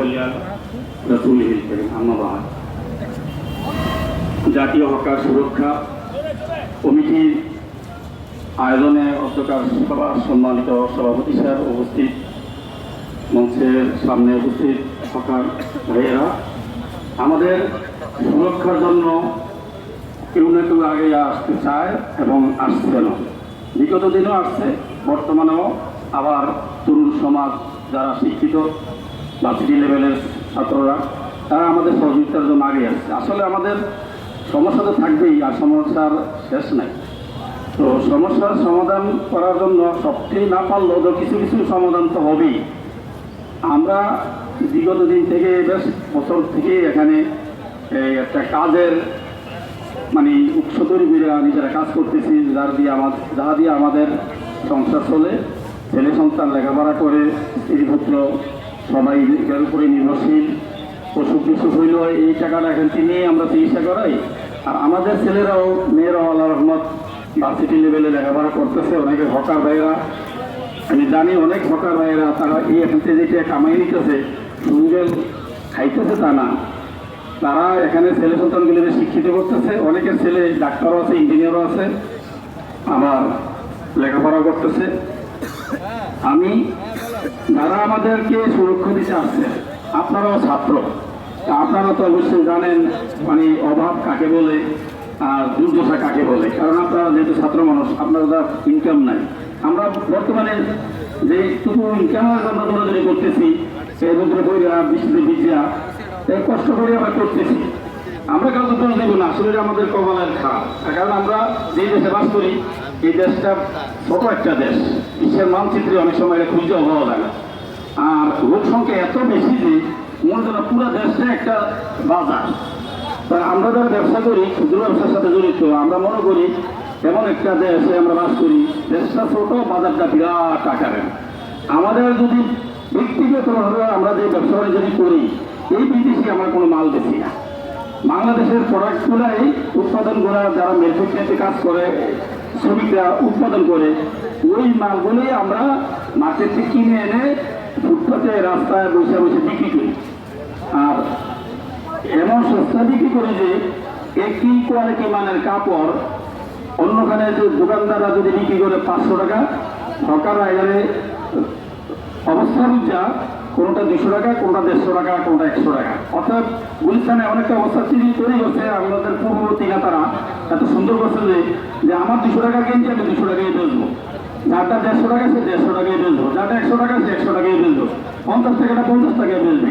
কল্যাণ রাসূলিল কারীম আম্মা বা'দ। জাতীয় হকার সুরক্ষা কমিটির আয়োজনে অধ্যকার সভার সম্মানিত সভাপতি স্যার উপস্থিত, মঞ্চের সামনে উপস্থিত হকার ভাইয়েরা, আমাদের সুরক্ষার জন্য কেউ না কেউ আগে আসতে চায় এবং আসছে না। বিগত দিনও আসছে, বর্তমানেও আবার তরুণ সমাজ যারা শিক্ষিত ভার্সিটি লেভেলের ছাত্ররা তারা আমাদের সহযোগিতার জন্য আগে আসছে। আসলে আমাদের সমস্যা তো থাকবেই, আর সমস্যার শেষ নাই। তো সমস্যার সমাধান করার জন্য সবচেয়ে না পারলেও তো কিছু কিছু সমাধান তো হবেই। আমরা বিগত দিন থেকে বেশ বছর থেকে এখানে একটা কাজের মানে উৎস তৈরি করে নিজেরা কাজ করতেছি, যাহা দিয়ে আমাদের সংসার চলে, ছেলে সন্তান লেখাপড়া করে, স্ত্রী পুত্র সবাই এর উপরে নির্ভরশীল। অসুখ বিসুখ হইল এই টাকাটা এখান থেকে আমরা চিকিৎসা করাই। আর আমাদের ছেলেরাও মেয়েরাও আল্লাহ রহমত ভার্সিটি লেভেলে লেখাপড়া করতেছে। অনেকে হকার ভাইয়েরা, আমি জানি অনেক হকার ভাইয়েরা তারা এই এখান থেকে যেটা কামাই নিতেছে সুন্দর খাইতেছে তা না, তারা এখানে ছেলে সন্তানগুলিকে শিক্ষিত করতেছে। অনেকের ছেলে ডাক্তারও আছে, ইঞ্জিনিয়ারও আছে, আবার লেখাপড়া করতেছে। আমি যারা আমাদেরকে সুরক্ষা দিতে আসছে, আপনারাও ছাত্র, আপনারা তো অবশ্যই জানেন মানে অভাব কাকে বলে আর দুর্দশা কাকে বলে। কারণ আপনারা যেহেতু ছাত্র মানুষ, আপনারা ইনকাম নাই। আমরা বর্তমানে যেটুকু ইনকামের জন্য দৌড়াদৌড়ি করতেছি, এই রোদ্রে বইরা বৃষ্টিতে ভিজা কষ্ট করে আমরা করতেছি। আমরা কাউকে দোষ দেব না, আসলে আমাদের কপালের খা। কারণ আমরা যে দেশে বাস করি এই দেশটা ছোট একটা দেশ, বিশ্বের মানচিত্রে অনেক সময় খুঁজে অভাব লাগে। আর লোক সংখ্যা এত বেশি যে মনে করেন পুরো দেশটা একটা বাজার। তা আমরা যারা ব্যবসা করি, ক্ষুদ্র ব্যবসার সাথে জড়িত, আমরা মনে করি এমন একটা দেশে আমরা বাস করি, দেশটা ছোট, বাজারটা বিরাট আকারের। আমাদের যদি ব্যক্তিগতভাবে আমরা যে ব্যবসা যদি করি, এই বিদেশি আমরা কোনো মাল বেশি না। বাংলাদেশের প্রোডাক্টগুলাই উৎপাদন করা, যারা ম্যানুফ্যাকচারিংয়ে কাজ করে শ্রমিকরা উৎপাদন করে, ওই মালগুলোই আমরা মার্কেট থেকে কিনে এনে ফুটপাতে রাস্তায় বসে বসে বিক্রি করি। আর এমন সস্তা বিক্রি করি যে একই কোয়ালিটি মানের কাপড় অন্যখানে যে দোকানদাররা যদি বিক্রি করে 500 টাকা, হকাররা এখানে অবস্থা বুঝা কোনোটা 200 টাকা, কোনোটা 150 টাকা, কোনোটা 100 টাকা। অর্থাৎ গুলিস্তানে অনেকটা অবস্থা তৈরি করছে আমাদের পূর্ববর্তী নেতারা, এত সুন্দর করছে যে আমার 200 টাকা কিনছি, আমি 200 টাকায় বেচবো। যারটা 150 টাকা সে 150 টাকায় বেচবো, যারটা 100 টাকা সে 100 টাকায় বেচবো, 50 টাকাটা 50 টাকায় বেচবে।